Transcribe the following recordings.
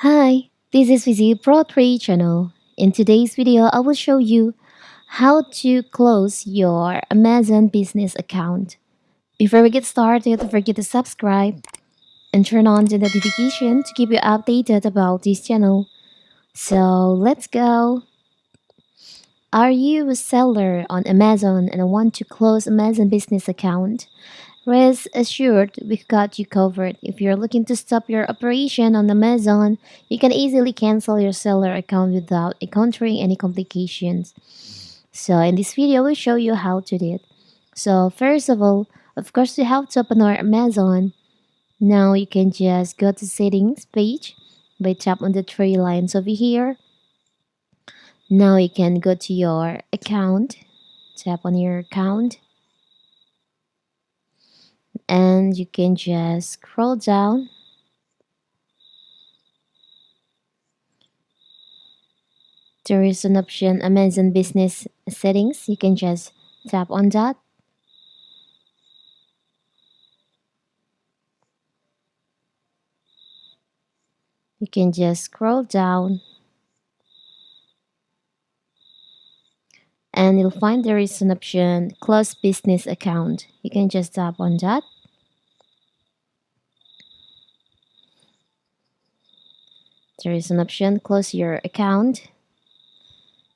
Hi, this is Vizi Pro 3 channel. In today's video, I will show you how to close your Amazon business account. Before we get started, don't forget to subscribe and turn on the notification to keep you updated about this channel. So let's go. Are you a seller on Amazon and want to close Amazon business account? Rest assured, we've got you covered. If you're looking to stop your operation on Amazon, you can easily cancel your seller account without encountering any complications. So in this video, we'll show you how to do it. So first of all, of course, you have to open our Amazon. Now you can just go to settings page by tap on the three lines over here. Now you can go to your account, tap on your account, and you can just scroll down. There is an option Amazon business settings. You can just tap on that. You can just scroll down and you'll find there is an option close business account. You can just tap on that. There is an option close your account.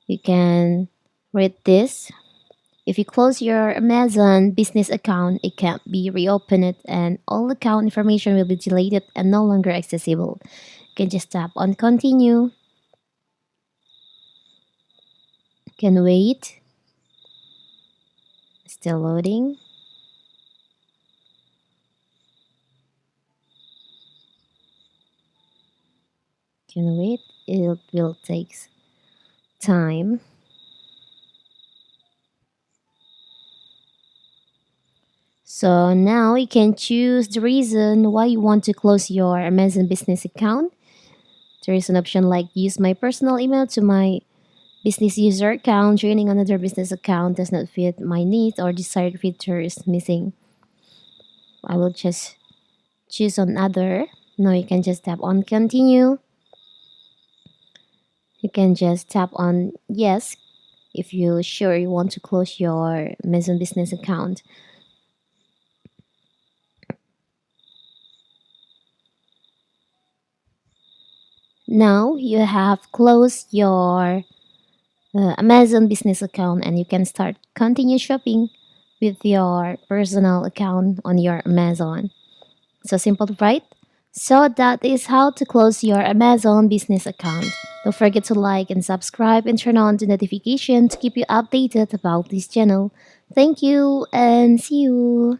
You can read this. If you close your Amazon business account, it can't be reopened and all account information will be deleted and no longer accessible. You can just tap on continue. You can wait. Still loading. You can wait. It will take time. So now you can choose the reason why you want to close your Amazon business account. There is an option like use my personal email to my business user account. Joining another business account does not fit my needs or desired feature is missing. I will just choose on other. Now you can just tap on continue. You can just tap on yes if you're sure you want to close your Amazon business account. Now you have closed your Amazon business account and you can start continue shopping with your personal account on your Amazon. So simple, right? So that is how to close your Amazon business account. Don't forget to like and subscribe and turn on the notification to keep you updated about this channel. Thank you and see you.